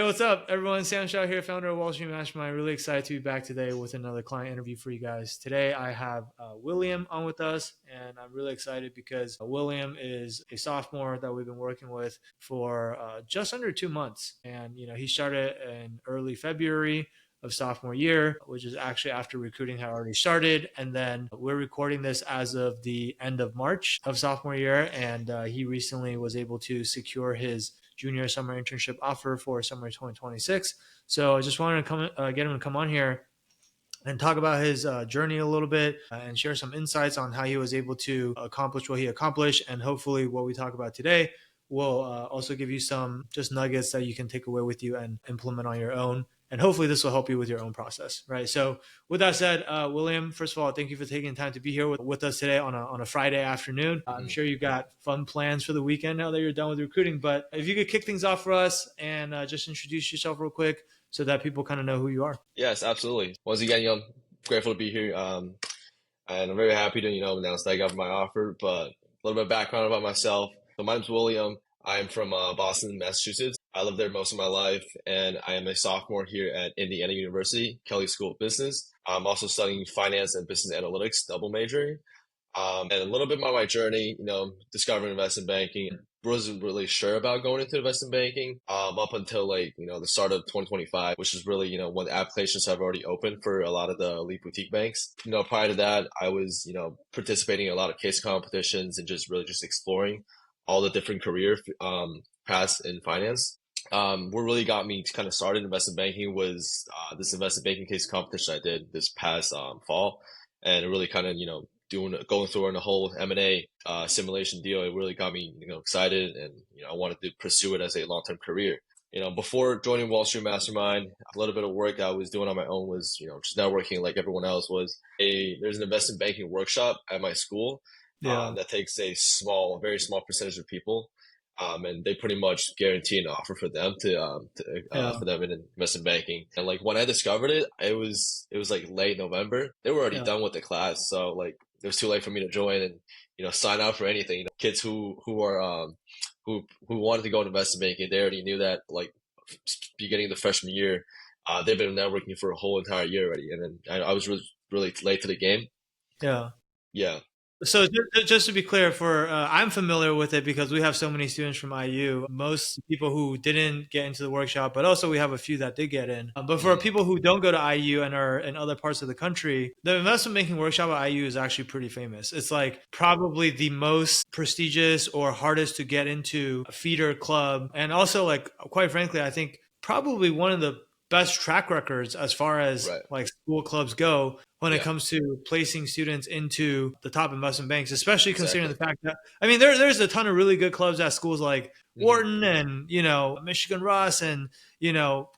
Hey, what's up, everyone? Sam Shaw here, founder of Wall Street Mastermind. Really excited to be back today with another client interview for you guys. Today, I have William on with us, and I'm really excited because William is a sophomore that we've been working with for just under 2 months. And, he started in early February of sophomore year, which is actually after recruiting had already started. And then we're recording this as of the end of March of sophomore year. And he recently was able to secure his junior summer internship offer for summer 2026. So I just wanted to get him to come on here and talk about his journey a little bit and share some insights on how he was able to accomplish what he accomplished. And hopefully what we talk about today will also give you some just nuggets that you can take away with you and implement on your own. And hopefully this will help you with your own process, right? So with that said, William, first of all, thank you for taking time to be here with us today on a Friday afternoon. I'm sure you've got fun plans for the weekend now that you're done with recruiting, but if you could kick things off for us and just introduce yourself real quick so that people kind of know who you are. Yes, absolutely. Once again, grateful to be here. And I'm very happy to, announce that I got my offer. But a little bit of background about myself. So my name's William. I'm from Boston, Massachusetts. I lived there most of my life, and I am a sophomore here at Indiana University, Kelley School of Business. I'm also studying finance and business analytics, double majoring. And a little bit about my journey, discovering investment banking. Wasn't really sure about going into investment banking up until the start of 2025, which is really, when the applications have already opened for a lot of the elite boutique banks. Prior to that, I was, participating in a lot of case competitions and just really just exploring all the different career paths in finance. What really got me kind of started in investment banking was this investment banking case competition I did this past fall. And it really kind of, going through on the whole M&A simulation deal, it really got me, excited, and I wanted to pursue it as a long-term career. Before joining Wall Street Mastermind, a little bit of work I was doing on my own was, just networking like everyone else was. There's an investment banking workshop at my school Yeah. that takes very small percentage of people. And they pretty much guarantee an offer for them Yeah. for them in investment banking. And like when I discovered it, it was like late November. They were already Yeah. done with the class, so like it was too late for me to join and sign up for anything. Kids who wanted to go into investment banking, they already knew that like beginning of the freshman year, they've been networking for a whole entire year already. And then I was really late to the game. Yeah. Yeah. So just to be clear, I'm familiar with it because we have so many students from IU. Most people who didn't get into the workshop, but also we have a few that did get in. But for Mhm. people who don't go to IU and are in other parts of the country, the investment banking workshop at IU is actually pretty famous. It's like probably the most prestigious or hardest to get into feeder club, and also like quite frankly, I think probably one of the best track records as far as Right. like school clubs go when it Yeah. comes to placing students into the top investment banks, especially considering Exactly. the fact that, I mean, there's a ton of really good clubs at schools like Hmm. Wharton and, Michigan Ross and,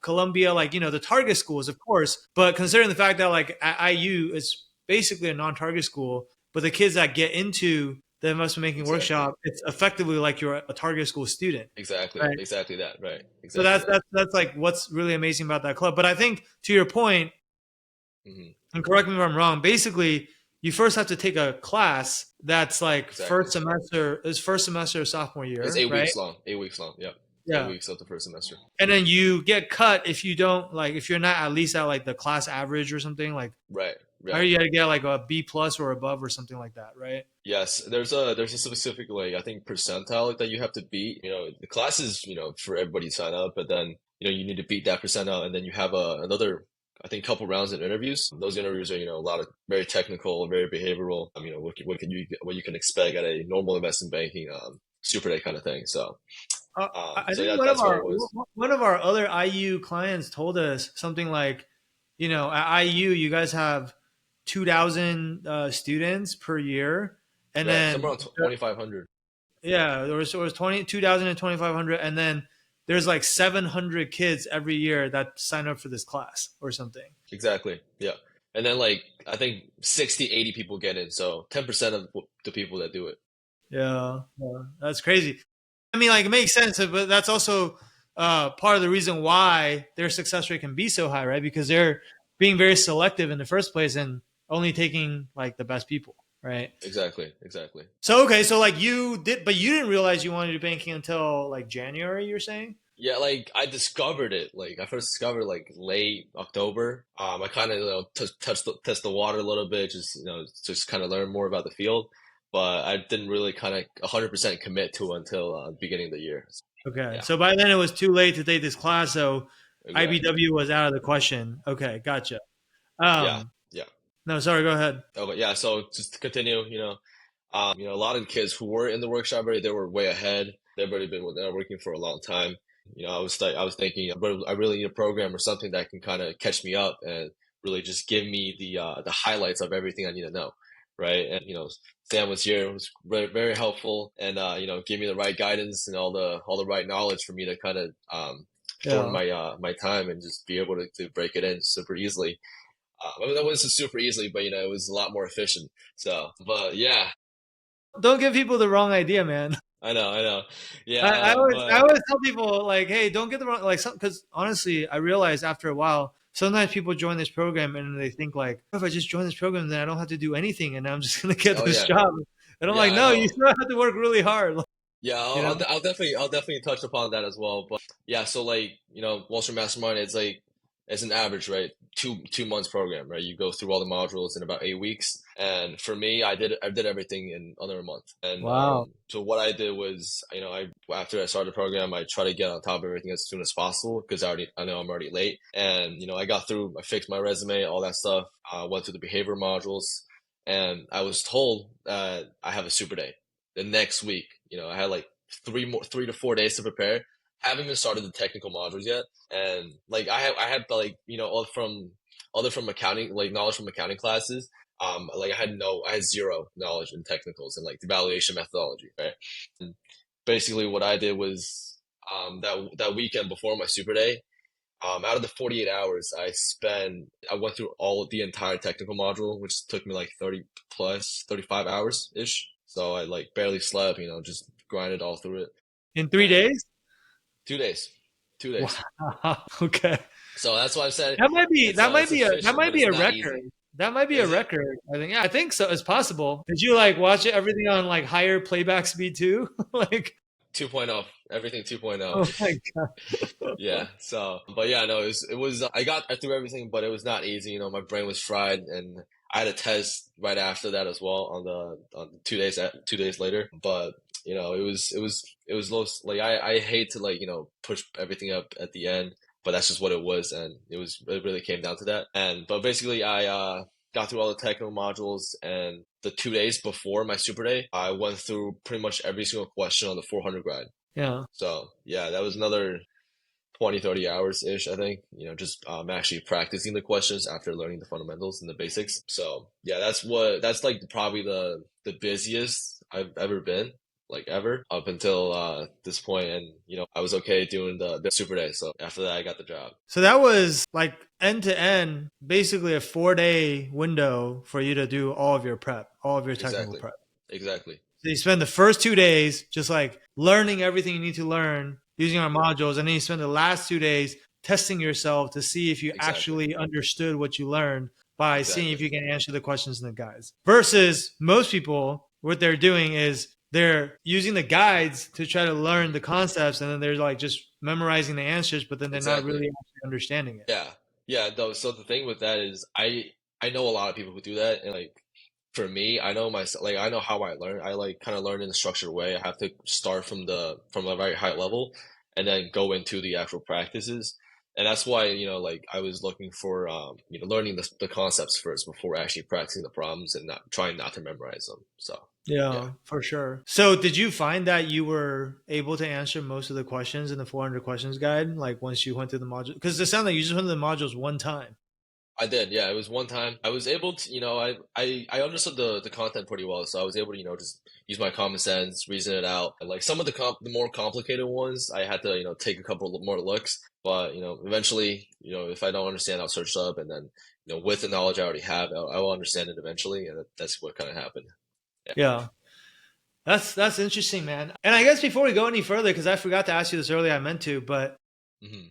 Columbia, like, the target schools, of course. But considering the fact that like at IU is basically a non-target school, but the kids that get into the investment banking Exactly. workshop, it's effectively like you're a target school student. Exactly. Right. Exactly that. Right. So Exactly that's like what's really amazing about that club. But I think to your point, that. and correct me if I'm wrong, basically you first have to take a class that's like Exactly. first semester of sophomore It's year, eight right? weeks long. 8 weeks long. Yep. 8 Yeah. weeks of the first semester. And then you get cut if you don't like if you're not at least at like the class average or something like Right. or Right. you gotta get like a B plus or above or something like that, right? Yes. There's a specific like I think percentile that you have to beat. The class is for everybody to sign up, but then you need to beat that percentile, and then you have another I think couple rounds of interviews. Those interviews are a lot of very technical, very behavioral. What you can expect at a normal investment banking super day kind of thing. So I so think yeah, that's what it was. one of our other IU clients told us something like, at IU you guys have 2,000 students per year, and Right. Somewhere then around 2,500. yeah, there was 2,000 and 2,500, and then there's like 700 kids every year that sign up for this class or something. Exactly. Yeah. And then like I think 60, 80 people get in. So 10% of the people that do it. Yeah, that's crazy. I mean, like it makes sense, but that's also part of the reason why their success rate can be so high, right? Because they're being very selective in the first place and only taking like the best people, right? Exactly. Exactly. So okay, so like you did, but you didn't realize you wanted to do banking until like January. You're saying? Yeah, like I discovered it. Like I first discovered like late October. I kind of test the water a little bit, just just kind of learn more about the field. But I didn't really kind of 100% commit to it until beginning of the year. Okay. Yeah, So by then it was too late to take this class. So exactly. IBW was out of the question. Okay. Gotcha. Yeah, Um, yeah. no, sorry. Go ahead. Okay, yeah. So just to continue, a lot of the kids who were in the workshop already, they were way ahead. They've already been working for a long time. I was thinking, I really need a program or something that can kind of catch me up and really just give me the highlights of everything I need to know, right? And Sam was here, was very, very helpful, and give me the right guidance and all the right knowledge for me to kind of shorten Yeah. my time and just be able to break it in super easily. I mean, that wasn't super easily, but it was a lot more efficient. So, but yeah, Don't give people the wrong idea, man. I know. Yeah, I but always tell people like, hey, don't get the wrong like, because honestly, I realized after a while, sometimes people join this program and they think like, oh, if I just join this program, then I don't have to do anything, and I'm just gonna get oh this yeah, job. And I'm yeah, like, I no, you know. still have to work really hard. Yeah, You know? I'll definitely touch upon that as well. But yeah, so like Wall Street Mastermind, it's an average, right? 2 months program, right? You go through all the modules in about 8 weeks, and for me, I did everything in under a month. And Wow. so what I did was, I after I started the program, I try to get on top of everything as soon as possible because I know I'm already late. And I got through, I fixed my resume, all that stuff. Went through the behavior modules, and I was told that I have a super day the next week. I had like 3 to 4 days to prepare. Haven't even started the technical modules yet, and like I had like all from other from accounting, like knowledge from accounting classes. Like I had zero knowledge in technicals and like the evaluation methodology, right? And basically, what I did was that weekend before my super day. Out of the 48 hours I went through the entire technical module, which took me like 30 plus 35 hours ish. So I like barely slept, just grinded all through it. In three And days? 2 days, 2 days. Wow. Okay. So that's why I said That might it's be efficient, but it's a not record. easy. That might be a Is it? record. I think. Yeah, I think so. It's possible. Did you like watch everything on like higher playback speed too? Like, 2.0, everything oh 2.0. my god. Yeah. So, but yeah, no, I got through everything, but it was not easy. My brain was fried, and I had a test right after that as well on 2 days later. But it was low. Like I hate to like push everything up at the end, but that's just what it was, and it really came down to that. But basically, I got through all the technical modules, and the 2 days before my super day, I went through pretty much every single question on the 400 grind. Yeah. So yeah, that was another 20, 30 hours ish, I think, just actually practicing the questions after learning the fundamentals and the basics. So yeah, that's like probably the busiest I've ever been, like ever up until this point. And, I was okay doing the super day. So after that, I got the job. So that was like end to end, basically a 4 day window for you to do all of your prep, all of your technical Exactly. prep. Exactly. So you spend the first 2 days just like learning everything you need to learn using our modules, and then you spend the last 2 days testing yourself to see if you Exactly. actually understood what you learned by seeing if Exactly. you can answer the questions in the guides. Versus most people, what they're doing is they're using the guides to try to learn the concepts, and then they're like just memorizing the answers, but then they're not Exactly. really actually understanding it. Yeah. Yeah. Though, so the thing with that is I know a lot of people who do that, and like for me, I know myself, like I know how I learn. I like kind of learn in a structured way. I have to start from a very high level and then go into the actual practices. And that's why, like I was looking for learning the concepts first before actually practicing the problems and not trying not to memorize them. So yeah. Yeah, for sure. So, did you find that you were able to answer most of the questions in the 400 questions guide? Like once you went through the module, because it sounded like you just went through the modules one time. I did, yeah. It was one time. I was able to, I understood the content pretty well, so I was able to, just use my common sense, reason it out. And like some of the more complicated ones, I had to, take a couple more looks. But eventually, if I don't understand, I'll search up, and then, with the knowledge I already have, I will understand it eventually, and that's what kind of happened. Yeah. Yeah, that's interesting, man. And I guess before we go any further, because I forgot to ask you this earlier, I meant to, but Hmm.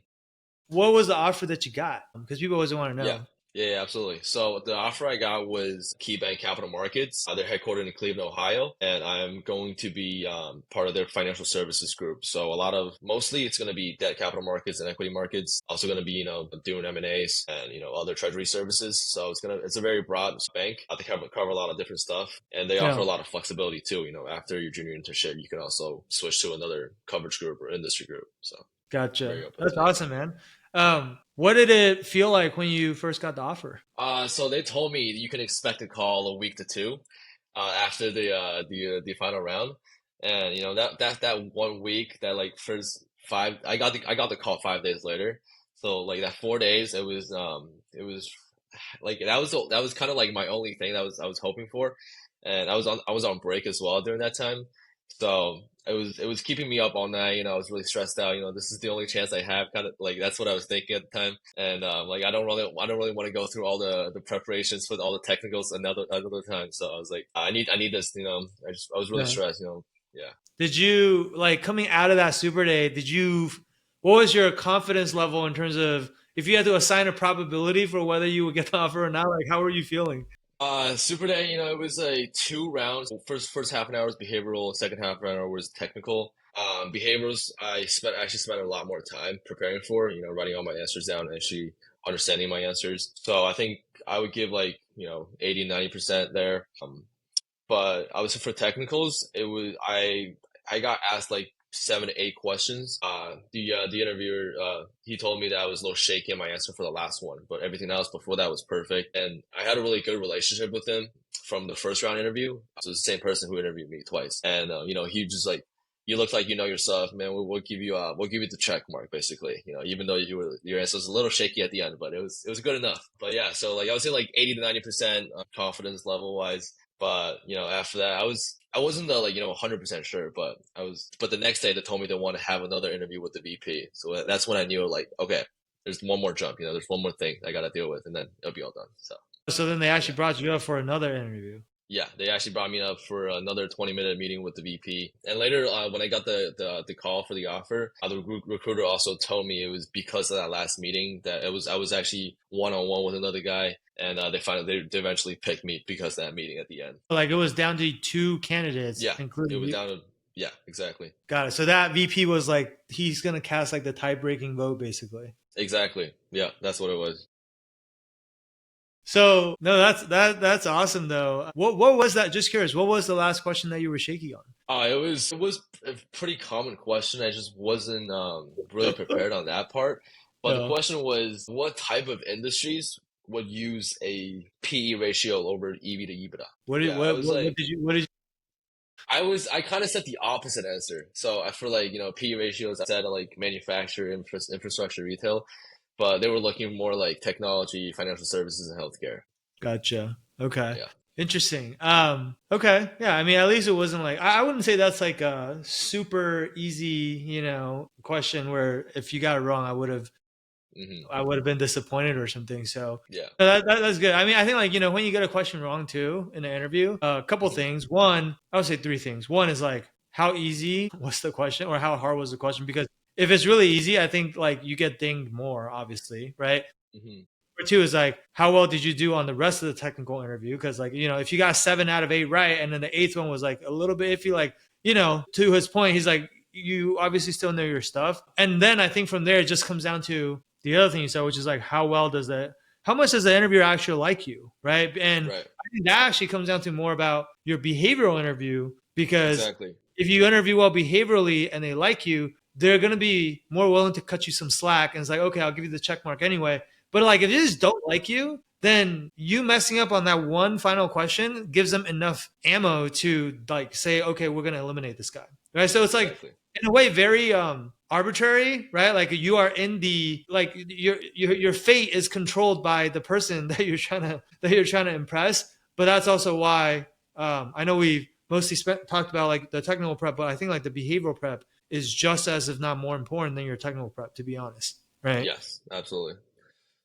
what was the offer that you got? Because people always want to Yeah. know. Yeah, absolutely. So the offer I got was KeyBank Capital Markets. They're headquartered in Cleveland, Ohio, and I'm going to be part of their financial services group. So a lot of mostly it's going to be debt capital markets and equity markets. Also going to be doing M&As and other treasury services. So it's a very broad bank. They cover a lot of different stuff, and they offer Yeah, a lot of flexibility too. After your junior internship, you can also switch to another coverage group or industry group. So gotcha. very open That's to that. awesome, man. What did it feel like when you first got the offer? So they told me you can expect a call a week to two after the final round, and that 1 week, that like first five, I got the call 5 days later. So like that 4 days, it was like that was kind of like my only thing that I was hoping for, and I was on break as well during that time, so it was keeping me up all night. I was really stressed out. This is the only chance I have, kind of like that's what I was thinking at the time, and like I don't really want to go through all the preparations for all the technicals another time. So I was like, I need this. I was really Yeah. stressed. Yeah. Did you like coming out of that super day? What was your confidence level in terms of if you had to assign a probability for whether you would get the offer or not? Like, how were you feeling? Super Day, it was a 2 rounds. First half an hour was behavioral, second half an hour was technical. Behaviorals, I actually spent a lot more time preparing for, writing all my answers down and actually understanding my answers. So I think I would give like, 80, 90% there. But I was for technicals, I got asked like 7 to 8 questions. The interviewer, he told me that I was a little shaky in my answer for the last one, but everything else before that was perfect, and I had a really good relationship with him from the first round interview. So it's the same person who interviewed me twice, and he just like, you look like you know your stuff, man. We'll give you the check mark, basically. Even though your answer was a little shaky at the end, but it was good enough. But yeah, so like I would say like 80 to 90% confidence level wise. But after that, I wasn't 100% sure, but the next day they told me they want to have another interview with the VP. So that's when I knew, like, okay, there's one more jump. There's one more thing I got to deal with, and then it'll be all done. So So then they actually yeah. brought you up for another interview. Yeah, they actually brought me up for another 20-minute meeting with the VP. And later, when I got the call for the offer, the recruiter also told me it was because of that last meeting that I was actually one on one with another guy, and they eventually picked me because of that meeting at the end. Like it was down to two candidates, Yeah, it including was you. down to, yeah, exactly. Got it. So that VP was like he's gonna cast like the tie breaking vote, basically. Exactly. Yeah, that's what it was. So no, that's awesome though. What was that? Just curious. What was the last question that you were shaky on? It was a pretty common question. I just wasn't really prepared on that part. But the No. question was, what type of industries would use a PE ratio over EV to EBITDA? What did Yeah, I was what like, did you what did I kind of said the opposite answer. So I feel like, PE ratios, I said like manufacturer, infrastructure, retail, but they were looking more like technology, financial services, and healthcare. Gotcha. Okay. Yeah. Interesting. Okay. Yeah. I mean, at least it wasn't like I wouldn't say that's like a super easy, question where if you got it wrong, Hmm. I would have been disappointed or something. So Yeah. that's good. I mean, I think like when you get a question wrong too in an interview, a couple Hmm. things. One, I would say three things. One is like how easy was the question or how hard was the question? Because if it's really easy, I think like you get dinged more, obviously, right? Hmm. Number two is like how well did you do on the rest of the technical interview? Because like if you got 7 out of 8 right, and then the eighth one was like a little bit iffy, like to his point, he's like you obviously still know your stuff, and then I think from there it just comes down to the other thing you said, which is like how much does the interviewer actually like you, right? And Right. I think that actually comes down to more about your behavioral interview because Exactly. if you interview well behaviorally and they like you, they're going to be more willing to cut you some slack. And it's like, okay, I'll give you the check mark anyway. But like, if they just don't like you, then you messing up on that one final question gives them enough ammo to like say, okay, we're going to eliminate this guy. Right. So it's like, Exactly. in a way, very arbitrary, right? Like you are in the like your fate is controlled by the person that you're trying to impress. But that's also why I know we mostly talked about like the technical prep, but I think like the behavioral prep is just as if not more important than your technical prep, to be honest, right? Yes, absolutely.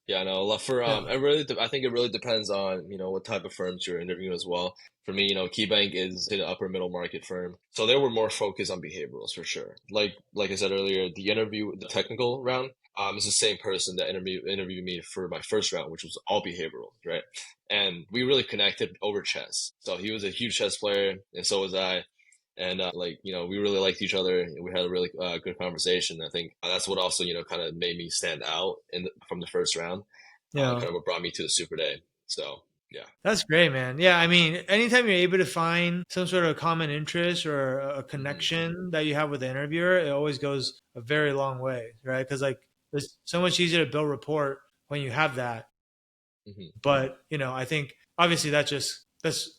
Yeah, no, for Yeah. I think it really depends on, what type of firms you're interviewing as well. For me, KeyBank is an upper middle market firm. So they were more focused on behaviorals for sure. Like I said earlier, the technical round, is the same person that interviewed me for my first round, which was all behavioral, right? And we really connected over chess. So he was a huge chess player, and so was I. And we really liked each other. And we had a really good conversation. I think that's what also, kind of made me stand out from the first round. Yeah. Kind of what brought me to the Super Day. So yeah. That's great, man. Yeah, I mean, anytime you're able to find some sort of common interest or a Hmm. connection that you have with the interviewer, it always goes a very long way, right? Because like it's so much easier to build rapport when you have that. Hmm. But I think obviously that's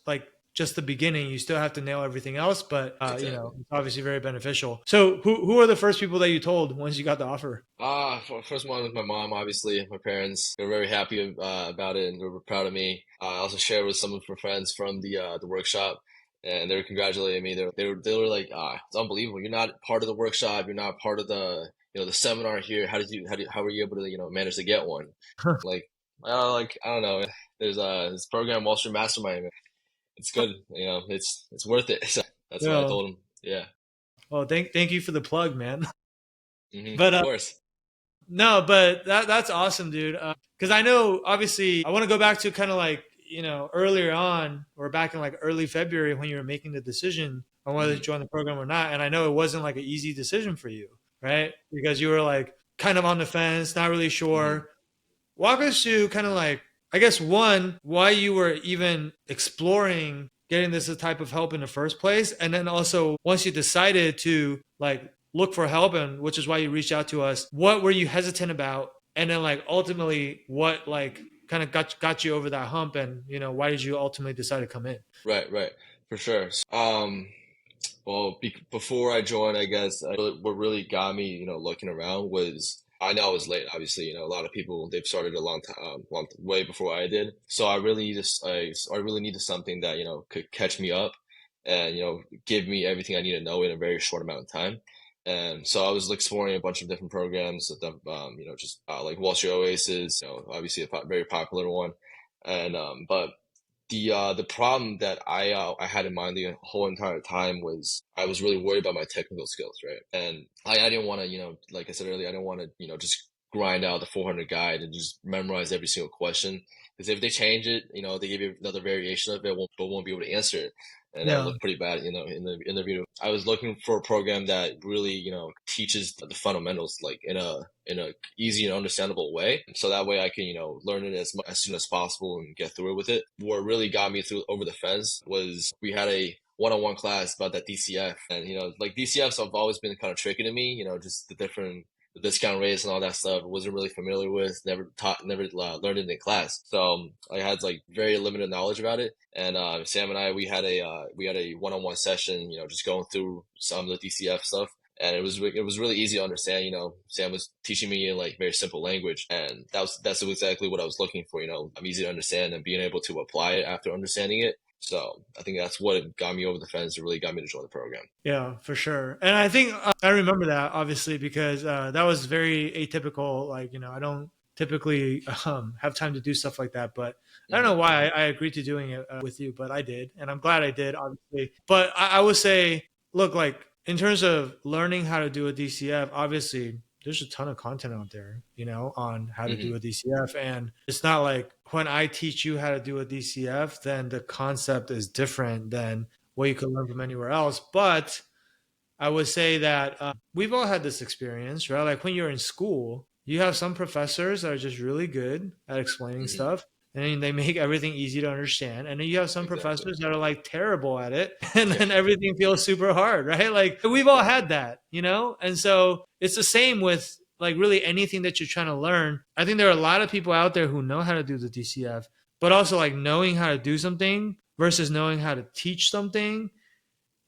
like just the beginning. You still have to nail everything else, but Exactly. it's obviously very beneficial. So who are the first people that you told once you got the offer? First one was my mom, obviously. My parents, they were very happy about it and they were proud of me. I also shared with some of my friends from the workshop, and they were congratulating me. They were like, it's unbelievable. You're not part of the workshop. You're not part of the seminar here. How were you able to manage to get one? Like, I don't know. There's this program, Wall Street Mastermind. It's good. It's worth it. So that's what I Yeah. told him. Yeah. Well, thank you for the plug, man. But Of course. no, but that's awesome, dude. Because I know, obviously, I want to go back to kind of like earlier on, or back in like early February when you were making the decision on whether to Hmm. join the program or not. And I know it wasn't like an easy decision for you, right? Because you were like kind of on the fence, not really Hmm. sure. Walk us through kind of like, I guess, one, why you were even exploring getting this type of help in the first place. And then also, once you decided to like look for help, and which is why you reached out to us, what were you hesitant about? And then, like, ultimately, what like kind of got you over that hump? And, why did you ultimately decide to come in? Right, right, for sure. Well, before I joined, I guess what really got me, looking around was I know I was late. Obviously, a lot of people they've started a long time, way before I did. So I really needed something that could catch me up, and give me everything I need to know in a very short amount of time. And so I was exploring a bunch of different programs, just like Wall Street Oasis, obviously a very popular one, and but the problem that I had in mind the whole entire time was I was really worried about my technical skills, right? And I didn't want to, like I said earlier, I didn't want to, just grind out the 400 guide and just memorize every single question. Because if they change it, they give you another variation of it, won't be able to answer it, and that would Yeah. look pretty bad, in the interview. I was looking for a program that really, teaches the fundamentals like in a easy and understandable way. So that way I can, learn it as soon as possible and get through it with it. What really got me through over the fence was we had a one-on-one class about that DCF. And, like DCFs have always been kind of tricky to me, just the discount rates and all that stuff. I wasn't really familiar with, never learned it in class. So I had like very limited knowledge about it. And Sam and I, we had a one-on-one session, just going through some of the DCF stuff, and it was really easy to understand. Sam was teaching me in like very simple language, and that's exactly what I was looking for. I'm easy to understand and being able to apply it after understanding it. So I think that's what got me over the fence. It really got me to join the program. Yeah, for sure. And I think I remember that obviously because that was very atypical. Like, I don't typically have time to do stuff like that, but I don't know Hmm. why I agreed to doing it with you, but I did. And I'm glad I did, obviously. But I would say, look, like in terms of learning how to do a DCF, obviously there's a ton of content out there, on how to do Hmm. a DCF. And it's not like when I teach you how to do a DCF, then the concept is different than what you could learn from anywhere else. But I would say that we've all had this experience, right? Like when you're in school, you have some professors that are just really good at explaining Hmm. stuff and then they make everything easy to understand. And then you have some Exactly. professors that are like terrible at it and Yeah. then everything feels super hard, right? Like we've all had that, And so it's the same with like really anything that you're trying to learn. I think there are a lot of people out there who know how to do the DCF, but also like knowing how to do something versus knowing how to teach something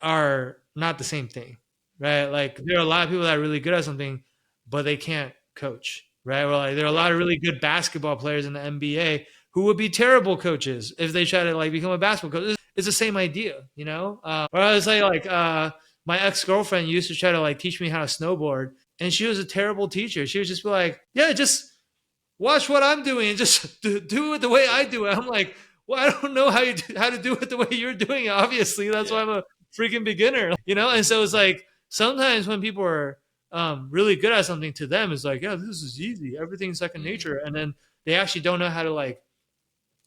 are not the same thing, right? Like there are a lot of people that are really good at something, but they can't coach, right? Or like there are a lot Right. of really good basketball players in the NBA who would be terrible coaches if they try to like become a basketball coach. It's the same idea, Or I was like my ex girlfriend used to try to like teach me how to snowboard, and she was a terrible teacher. She would just be like, "Yeah, just watch what I'm doing and just do it the way I do it. I'm like, well, I don't know how to do it the way you're doing it. Obviously, that's why Yeah. I'm a freaking beginner, you know. And so it's like sometimes when people are really good at something, to them it's like, yeah, this is easy. Everything's second Hmm. nature, and then they actually don't know how to like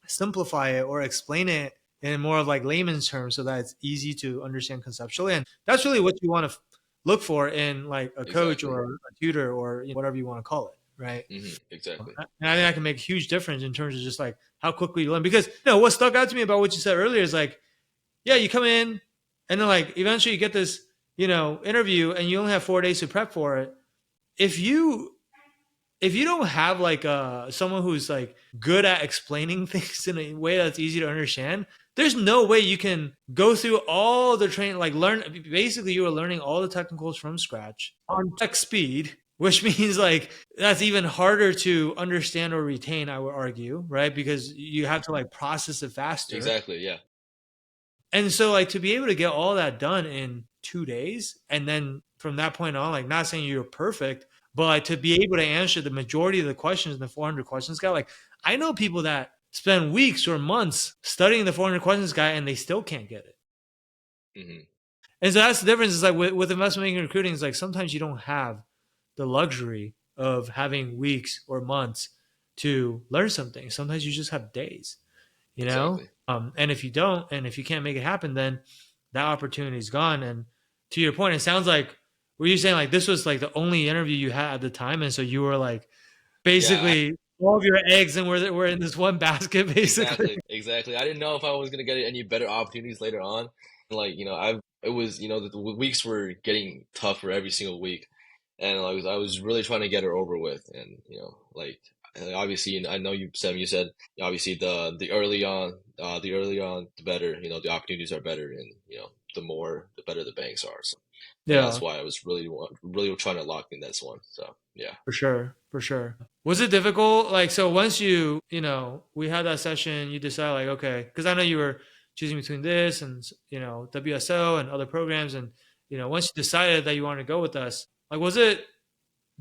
simplify it or explain it in more of like layman's terms so that it's easy to understand conceptually. And that's really what you want to look for in like a coach Exactly. or a tutor or whatever you want to call it, right? Exactly. And I think that can make a huge difference in terms of just like how quickly you learn. Because what stuck out to me about what you said earlier is like, yeah, you come in and then like eventually you get this, interview and you only have 4 days to prep for it. If you don't have like someone who's like good at explaining things in a way that's easy to understand, there's no way you can go through all the training, like learn. Basically, you are learning all the technicals from scratch on tech speed, which means like that's even harder to understand or retain, I would argue, right? Because you have to like process it faster. Exactly. Yeah. And so like to be able to get all that done in 2 days, and then from that point on, like not saying you're perfect, but like to be able to answer the majority of the questions in the 400 questions guide, like I know people that spend weeks or months studying the 400 questions guide and they still can't get it. Hmm. And so that's the difference. Is like with investment banking and recruiting, it's like sometimes you don't have the luxury of having weeks or months to learn something. Sometimes you just have days, you know? Exactly. And if you don't, and if you can't make it happen, then that opportunity is gone. And to your point, it sounds like, were you saying like this was like the only interview you had at the time? And so you were like Yeah. basically all of your eggs and were in this one basket, basically. Exactly, exactly. I didn't know if I was gonna get any better opportunities later on. Like, it was, the weeks were getting tougher every single week, and I was really trying to get it over with, and obviously, I know you said obviously the early on, the better, the opportunities are better, and the better the banks are. So, Yeah, that's why I was really trying to lock in this one. So, yeah. for sure. For sure. Was it difficult? Like, so once we had that session, you decided like, okay, because I know you were choosing between this and, WSO and other programs. And, once you decided that you wanted to go with us, like, was it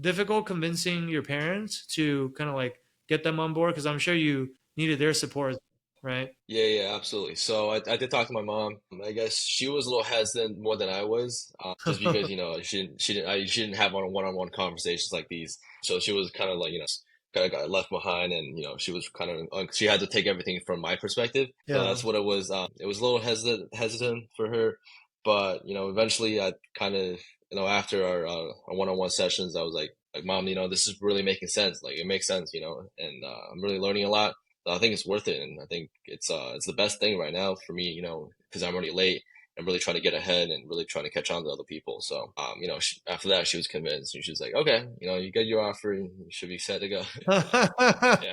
difficult convincing your parents to kind of like get them on board? Because I'm sure you needed their support, right? Yeah, yeah, absolutely. So I did talk to my mom. I guess she was a little hesitant more than I was, just because she didn't have one-on-one conversations like these. So she was kind of like kind of got left behind, and she was kind of she had to take everything from my perspective. So Yeah. that's what it was. It was a little hesitant for her, but eventually I kind of after our one-on-one sessions, I was like Mom, this is really making sense. Like it makes sense, and I'm really learning a lot. So I think it's worth it, and I think it's the best thing right now for me, because I'm already late. I'm really trying to get ahead and really trying to catch on to other people. So, after that, she was convinced, and she was like, "Okay, you get your offer, and you should be set to go." So, I yeah,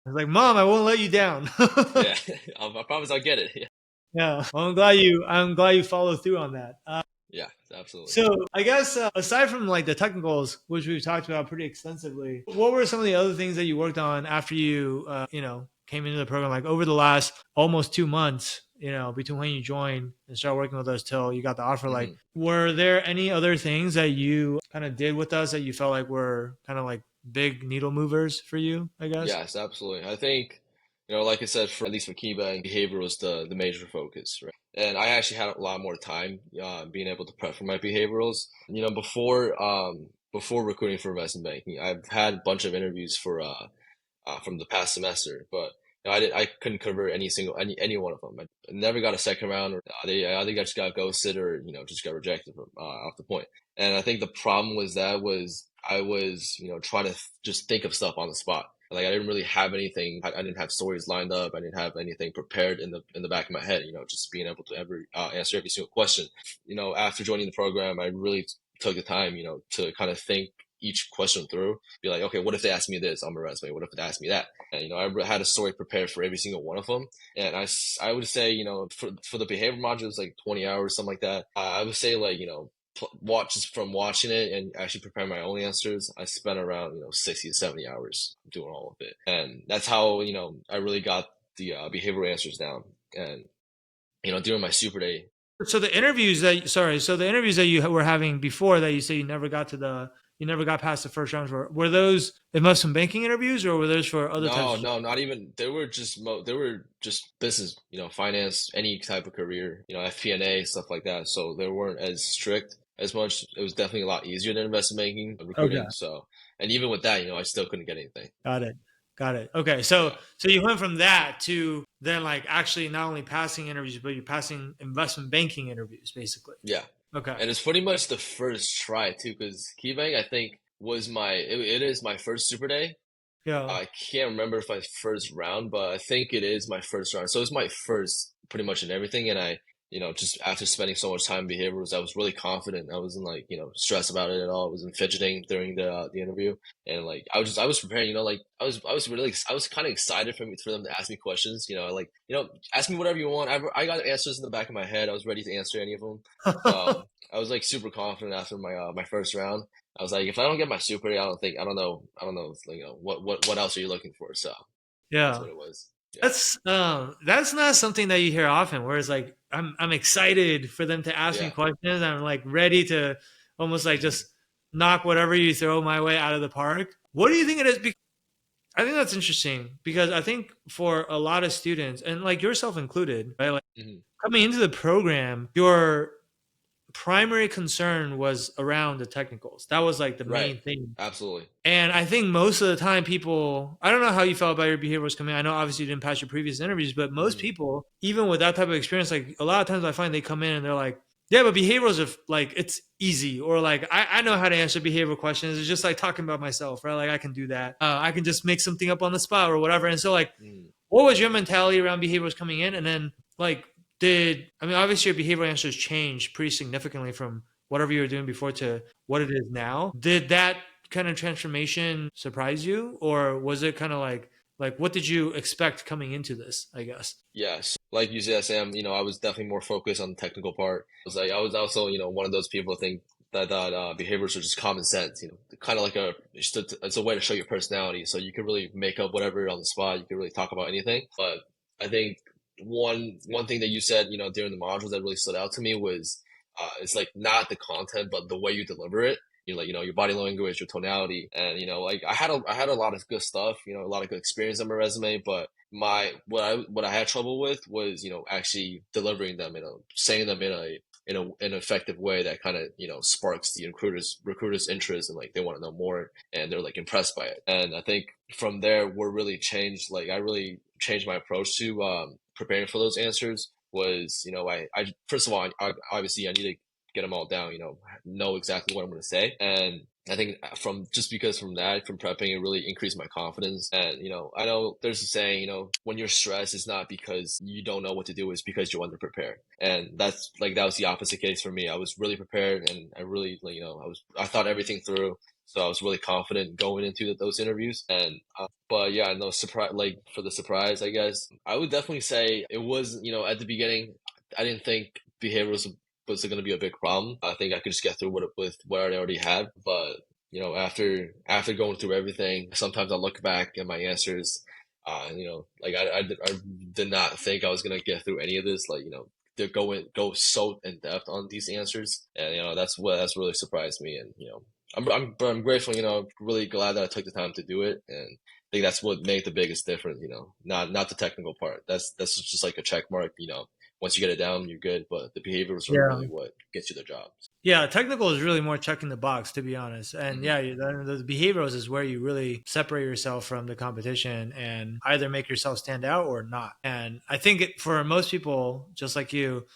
was like, Mom, I won't let you down. yeah, I promise I'll get it. Yeah, Yeah. Well, I'm glad you followed through on that. yeah, absolutely. So I guess aside from like the technicals, which we've talked about pretty extensively, what were some of the other things that you worked on after you, came into the program? Like over the last almost 2 months, between when you joined and started working with us till you got the offer. Like, Hmm. were there any other things that you kind of did with us that you felt like were kind of like big needle movers for you? I guess. Yes, absolutely. I think, like I said, at least for KeyBank, behavior was the major focus, right? And I actually had a lot more time being able to prep for my behaviorals. Before recruiting for investment banking, I've had a bunch of interviews from the past semester, but I couldn't convert any one of them. I never got a second round, or I think I just got ghosted, or just got rejected from off the point. And I think the problem was I was trying to just think of stuff on the spot. Like I didn't really have anything. I didn't have stories lined up. I didn't have anything prepared in the back of my head. Just being able to answer every single question. After joining the program, I really took the time, to kind of think each question through. Be like, okay, what if they ask me this on my resume? What if they ask me that? And I had a story prepared for every single one of them. And I would say, for the behavior module, it was like 20 hours, something like that. I would say like from watching it and actually preparing my own answers, I spent around 60 to 70 hours doing all of it, and that's how I really got the behavioral answers down. And during my super day. So the interviews that you were having before that you say you never got to the you never got past the first rounds. Were those investment banking interviews, or were those for other types No, of jobs? no, not even. They were just business, finance, any type of career, FP&A, stuff like that. So they weren't as strict as much. It was definitely a lot easier than investment banking, Okay, recruiting. So, and even with that, I still couldn't get anything. got it. Got it. Okay, so Yeah. you went from that to then like actually not only passing interviews, but you're passing investment banking interviews, basically. Yeah. Okay. And it's pretty much the first try too, because KeyBank, I think, it is my first Super Day. Yeah. I can't remember if my first round, but I think it is my first round. So it's my first pretty much in everything. And just after spending so much time in behaviorals, I was really confident. I wasn't like, stressed about it at all. I wasn't fidgeting during the interview. And like, I was preparing, like I was kind of excited for them to ask me questions, like, ask me whatever you want. I got answers in the back of my head. I was ready to answer any of them. So I was like super confident after my first round. I was like, if I don't get my super, I don't know, like, what else are you looking for? So that's Yeah. what it was. Yeah, That's not something that you hear often. Whereas like I'm excited for them to ask me yeah, questions. I'm like ready to almost like hmm just knock whatever you throw my way out of the park. What do you think it is? I think that's interesting because I think for a lot of students and like yourself included, right? Like hmm coming into the program, your primary concern was around the technicals. That was like the right, main thing. absolutely, And I think most of the time, people, I don't know how you felt about your behaviors coming. I know obviously you didn't pass your previous interviews, but most hmm people, even with that type of experience, like a lot of times I find they come in and they're like, yeah, but behaviorals are like, it's easy. Or like, I know how to answer behavioral questions. It's just like talking about myself, right? Like I can do that. I can just make something up on the spot or whatever. And so, like, hmm what was your mentality around behaviorals coming in? And then, like, I mean, obviously your behavioral answers changed pretty significantly from whatever you were doing before to what it is now. Did that kind of transformation surprise you, or was it kind of like what did you expect coming into this? I guess. yes. Like you said, Sam, I was definitely more focused on the technical part. I was also, one of those people who think that behaviors are just common sense, kind of like it's a way to show your personality. So you can really make up whatever on the spot. You can really talk about anything. But I think one thing that you said, during the modules that really stood out to me was it's like not the content, but the way you deliver it. Like, your body language, your tonality, and like I had a lot of good stuff, a lot of good experience on my resume, but what I had trouble with was, actually delivering them, saying them in an effective way that kind of, sparks the recruiters interest, and like they want to know more, and they're like impressed by it. And I think from there we're really changed. Like I really changed my approach to preparing for those answers. Was, I first of all, obviously I need to get them all down, know exactly what I'm going to say. And I think from prepping, it really increased my confidence. And, I know there's a saying, when you're stressed, it's not because you don't know what to do, it's because you're underprepared. And that was the opposite case for me. I was really prepared, and I really, like, I thought everything through. So I was really confident going into those interviews. And, but yeah, no surprise, like for the surprise, I guess I would definitely say it was, at the beginning, I didn't think behavior was going to be a big problem. I think I could just get through with what I already had. But after going through everything, sometimes I look back at my answers, like I did not think I was going to get through any of this. Like, they go so in depth on these answers, and that's really surprised me. And I'm grateful. Really glad that I took the time to do it, and I think that's what made the biggest difference. Not the technical part. That's just like a check mark. Once you get it down, you're good. But the behaviors are Yeah. really what gets you the job. Yeah, technical is really more checking the box, to be honest. And hmm yeah, the behaviorals is where you really separate yourself from the competition and either make yourself stand out or not. And I think for most people, just like you,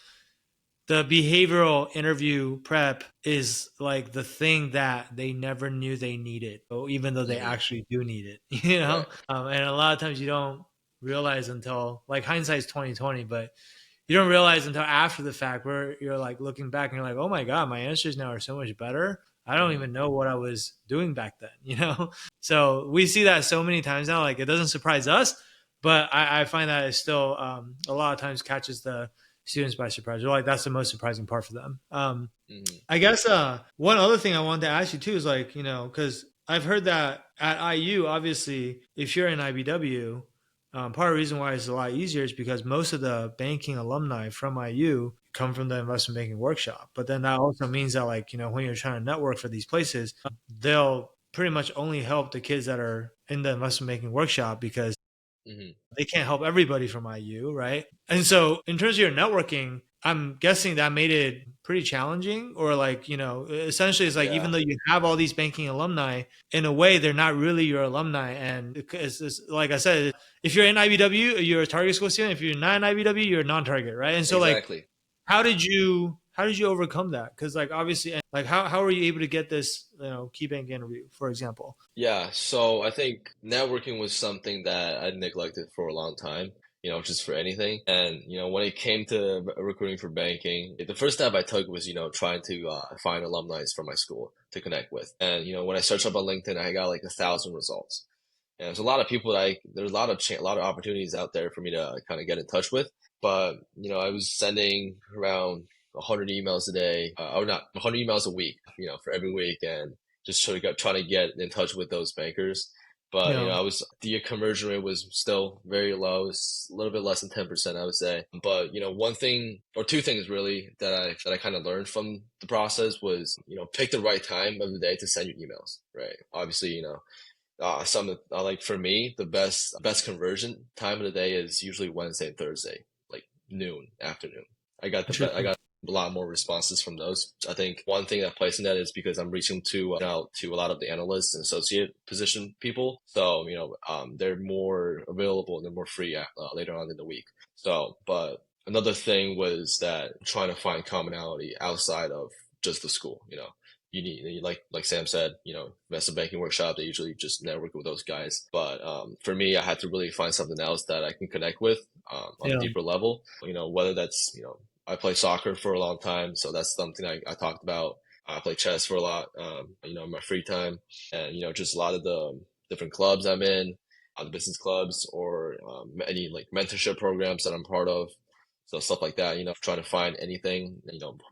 the behavioral interview prep is like the thing that they never knew they needed, even though they hmm actually do need it, Right. And a lot of times you don't realize until like hindsight's 2020, but you don't realize until after the fact where you're like looking back and you're like, oh my God, my answers now are so much better. I don't hmm even know what I was doing back then. So we see that so many times now. Like it doesn't surprise us, but I find that it still a lot of times catches the students by surprise. Or like that's the most surprising part for them. hmm I guess one other thing I wanted to ask you too is because I've heard that at IU, obviously, if you're in IBW, Part of the reason why it's a lot easier is because most of the banking alumni from IU come from the investment banking workshop. But then that also means that, like, when you're trying to network for these places, they'll pretty much only help the kids that are in the investment banking workshop because Hmm. they can't help everybody from IU, right? And so, in terms of your networking, I'm guessing that made it pretty challenging, or like, essentially, it's like even Yeah, though you have all these banking alumni, in a way, they're not really your alumni. And it's like I said, if you're in IBW, you're a target school student. If you're not in IBW, you're a non-target, right? And so, like, exactly. how did you overcome that? Because, like, obviously, like, how were you able to get this, key bank interview, for example? Yeah, so I think networking was something that I neglected for a long time, just for anything. And, when it came to recruiting for banking, the first step I took was, trying to find alumni from my school to connect with. And, when I searched up on LinkedIn, I got like 1,000 results. And there's a lot of people there's a lot of opportunities out there for me to kind of get in touch with. But, I was sending around 100 emails a day, or not 100 emails a week, for every week. And just trying to get in touch with those bankers. But Yeah, the conversion rate was still very low. It's a little bit less than 10%, I would say. But one thing or two things really that I kind of learned from the process was pick the right time of the day to send your emails. Right. Obviously, like for me, the best conversion time of the day is usually Wednesday and Thursday, like noon, afternoon. I interesting. got a lot more responses from those. I think one thing that plays in that is because I'm reaching out to a lot of the analysts and associate position people, so they're more available and they're more free later on in the week. So, but another thing was that trying to find commonality outside of just the school. You need, like Sam said, investment banking workshop, they usually just network with those guys. But for me, I had to really find something else that I can connect with on a Yeah, deeper level. Whether that's I play soccer for a long time, so that's something I talked about. I play chess for a lot, in my free time, and just a lot of the different clubs I'm in, the business clubs, or any like mentorship programs that I'm part of. So stuff like that, trying to find anything,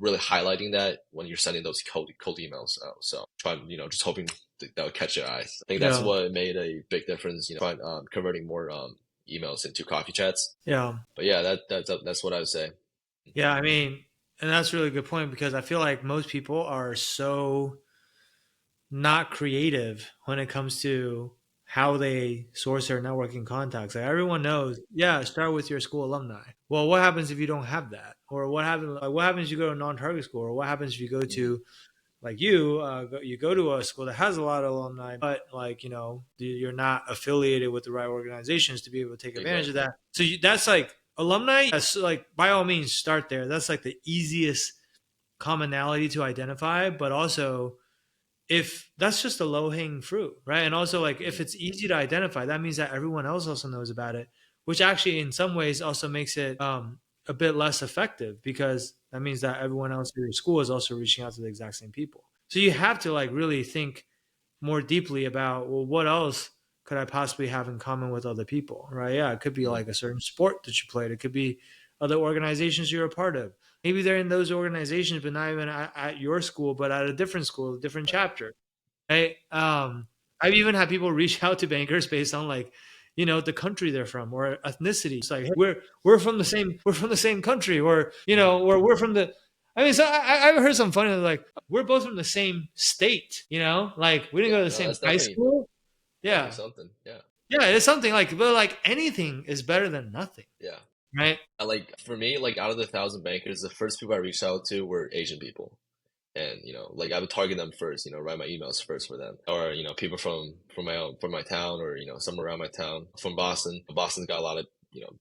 really highlighting that when you're sending those cold emails out. So trying, just hoping that would catch your eyes. I think that's yeah, what made a big difference, find, converting more emails into coffee chats. yeah. But yeah, that's what I would say. Yeah, I mean, and that's a really good point because I feel like most people are so not creative when it comes to how they source their networking contacts. Like everyone knows, yeah, start with your school alumni. Well, what happens if you don't have that? Or what happens if you go to a non-target school? Or what happens if you go Hmm. to, like, you go to a school that has a lot of alumni, but, like, you're not affiliated with the right organizations to be able to take advantage of Exactly. that. So that's like alumni. That's like, by all means, start there. That's like the easiest commonality to identify, but also, if that's just a low hanging fruit, right? And also, like, if Hmm. it's easy to identify, that means that everyone else also knows about it, which actually in some ways also makes it a bit less effective because that means that everyone else in your school is also reaching out to the exact same people. So you have to, like, really think more deeply about, well, what else could I possibly have in common with other people, right? Yeah, it could be Hmm. like a certain sport that you played. It could be other organizations you're a part of. Maybe they're in those organizations, but not even at your school, but at a different school, a different Right. chapter, right? I've even had people reach out to bankers based on, like, the country they're from or ethnicity. It's like, hey, we're from the same country, or Hmm. or we're from the. I mean, so I've heard some funny, like, we're both from the same state. Like, we didn't go Yeah. to the No, same that's high definitely school. definitely Yeah, something. Yeah. yeah, it's something like, but like anything is better than nothing, Yeah. right? Like for me, like out of the 1,000 bankers, the first people I reached out to were Asian people. And like I would target them first, write my emails first for them, or people from my town, or somewhere around my town. From Boston. Boston's got a lot of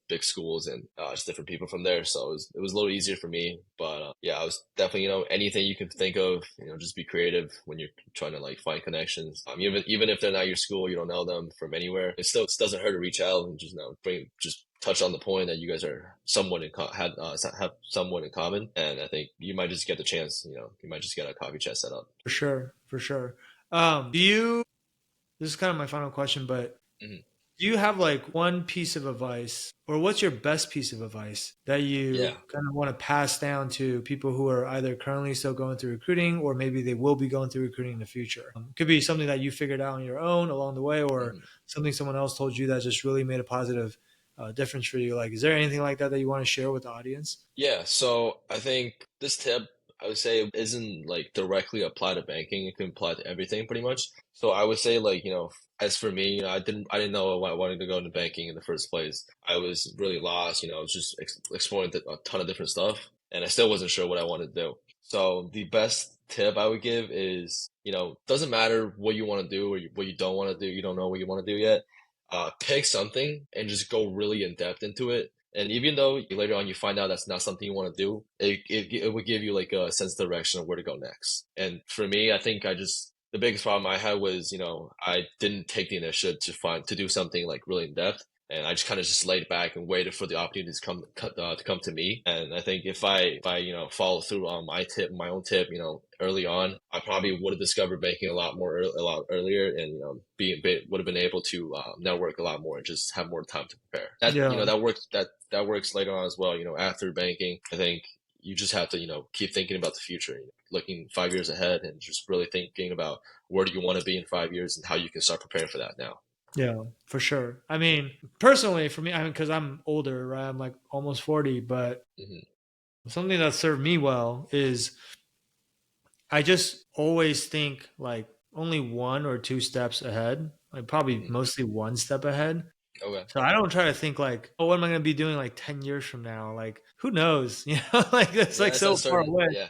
big schools and just different people from there, so it was a little easier for me. But yeah, I was definitely anything you can think of, just be creative when you're trying to like find connections. Even if they're not your school, you don't know them from anywhere, it doesn't hurt to reach out and just bring just touch on the point that you guys are somewhat have somewhat in common, and I think you might just get the chance. You might just get a coffee chat set up. For sure, for sure. Do you? This is kind of my final question, but Mhm. Do you have like one piece of advice, or what's your best piece of advice that Yeah. you kind of want to pass down to people who are either currently still going through recruiting, or maybe they will be going through recruiting in the future? Could be something that you figured out on your own along the way, or Mhm. something someone else told you that just really made a positive difference for you. Like, is there anything like that that you want to share with the audience? Yeah, so I think this tip I would say isn't like directly applied to banking. It can apply to everything pretty much. So I would say like, as for me, I didn't know I wanted to go into banking in the first place. I was really lost, I was just exploring a ton of different stuff and I still wasn't sure what I wanted to do. So the best tip I would give is, doesn't matter what you want to do or what you don't want to do, you don't know what you want to do yet. Pick something and just go really in depth into it, and even though later on you find out that's not something you want to do, it would give you like a sense of direction of where to go next. And for me, I think the biggest problem I had was, I didn't take the initiative to do something like really in depth. And I just kind of just laid back and waited for the opportunity to come to me. And I think if I follow through on my own tip, early on, I probably would have discovered banking a lot earlier, and would have been able to network a lot more and just have more time to prepare. Yeah. That works later on as well. After banking, I think you just have to keep thinking about the future, looking 5 years ahead, and just really thinking about where do you want to be in 5 years and how you can start preparing for that now. Yeah, for sure. I mean, personally, for me, I mean, because I'm older, right? I'm like almost 40, but Hmm. something that served me well is I just always think like only one or two steps ahead, like probably Hmm. mostly one step ahead. Okay. So I don't try to think like, oh, what am I going to be doing like 10 years from now? Like, who knows? Like that's Yeah, like it's so far uncertain. away. Yeah.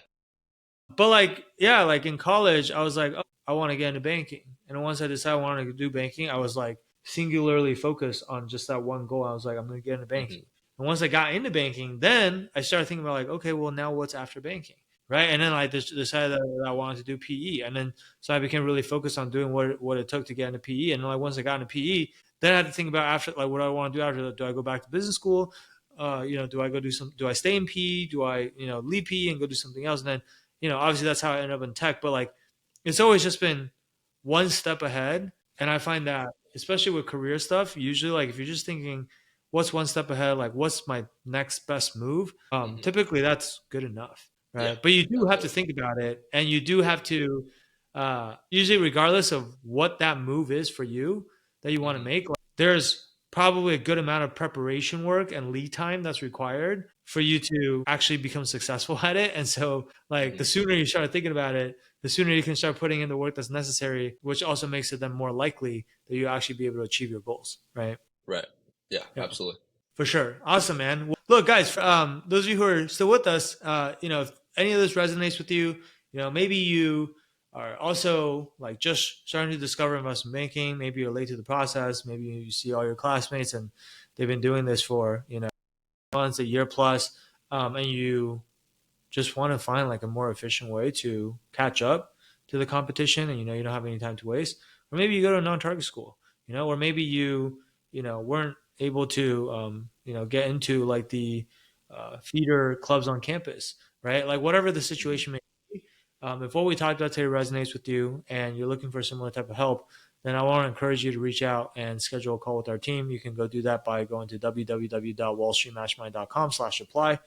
But like, yeah, like in college, I was like, oh, I want to get into banking. And once I decided I wanted to do banking, I was like singularly focused on just that one goal. I was like, I'm going to get into banking. Hmm. And once I got into banking, then I started thinking about like, okay, well, now what's after banking? Right. And then I just decided that I wanted to do PE. And then so I became really focused on doing what it took to get into PE. And like once I got into PE, then I had to think about after like what do I want to do after that. Do I go back to business school? Do I stay in PE? Do I, leave PE and go do something else? And then obviously that's how I ended up in tech, but like it's always just been one step ahead. And I find that, especially with career stuff, usually like if you're just thinking, what's one step ahead, like what's my next best move, Hmm. typically that's good enough, Yeah, right? But you do have to absolutely. think about it, and you do have to, usually, regardless of what that move is for you that you want to Hmm. make, like, there's probably a good amount of preparation work and lead time that's required for you to actually become successful at it. And so, like, the Hmm. sooner you start thinking about it, the sooner you can start putting in the work that's necessary, which also makes it then more likely that you actually be able to achieve your goals, right? Right. Yeah, Yeah, absolutely. for sure. Awesome, man. Well, look, guys, those of you who are still with us, if any of this resonates with you, maybe you are also like just starting to discover investment banking. Maybe you're late to the process. Maybe you see all your classmates and they've been doing this for, months, a year plus, and you just want to find like a more efficient way to catch up to the competition, and you don't have any time to waste. Or maybe you go to a non-target school, or maybe you weren't able to get into like the feeder clubs on campus, right? Like whatever the Hmm. situation may be, if what we talked about today resonates with you and you're looking for a similar type of help, then I want to encourage you to reach out and schedule a call with our team. You can go do that by going to www.wallstreetmastermind.com/apply.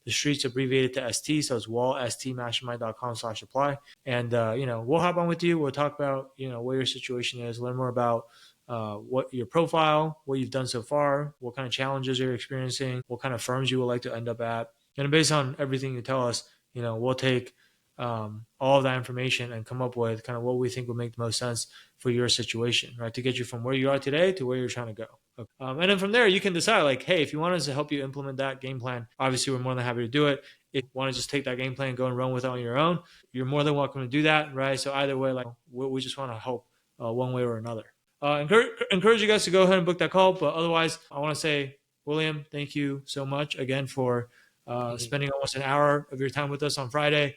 The street's abbreviated to ST, so it's wallstmastermind.com/apply. And, we'll hop on with you. We'll talk about, what your situation is, learn more about what your profile, what you've done so far, what kind of challenges you're experiencing, what kind of firms you would like to end up at. And based on everything you tell us, we'll take all of that information and come up with kind of what we think would make the most sense for your situation, right? To get you from where you are today to where you're trying to go. Okay. And then from there, you can decide like, hey, if you want us to help you implement that game plan, obviously we're more than happy to do it. If you want to just take that game plan and go and run with it on your own, you're more than welcome to do that, right? So either way, like we just want to help one way or another. Encourage you guys to go ahead and book that call. But otherwise, I want to say, William, thank you so much again for Hmm. spending almost an hour of your time with us on Friday,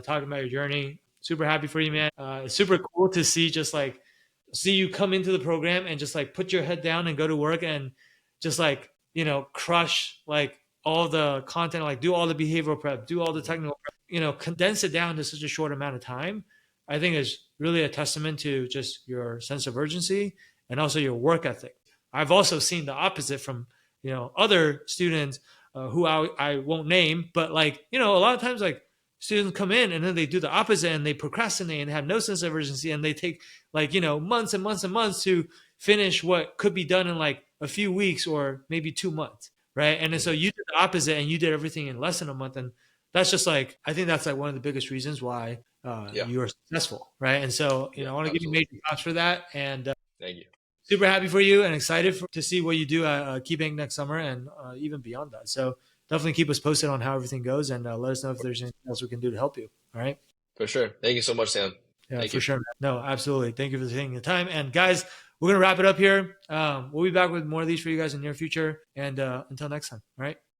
talking about your journey. Super happy for you, man. It's super cool to see you come into the program and just like put your head down and go to work and just like crush like all the content, like do all the behavioral prep, do all the Hmm. technical prep, condense it down to such a short amount of time. I think is really a testament to just your sense of urgency and also your work ethic. I've also seen the opposite from, other students who I won't name, but like, a lot of times like students come in and then they do the opposite and they procrastinate and have no sense of urgency and they take like, months and months and months to finish what could be done in like a few weeks or maybe 2 months. Right. And then so you did the opposite and you did everything in less than a month. And that's just like, I think that's like one of the biggest reasons why Yeah. you are successful. Right. And so, I want to give you Absolutely. major props for that. And Thank you. super happy for you and excited to see what you do at KeyBank next summer and even beyond that. So definitely keep us posted on how everything goes and let us know if there's anything else we can do to help you. All right. For sure. Thank you so much, Sam. Yeah, Thank for you. sure. No, absolutely. Thank you for taking the time. And guys, we're going to wrap it up here. We'll be back with more of these for you guys in the near future. And until next time. All right.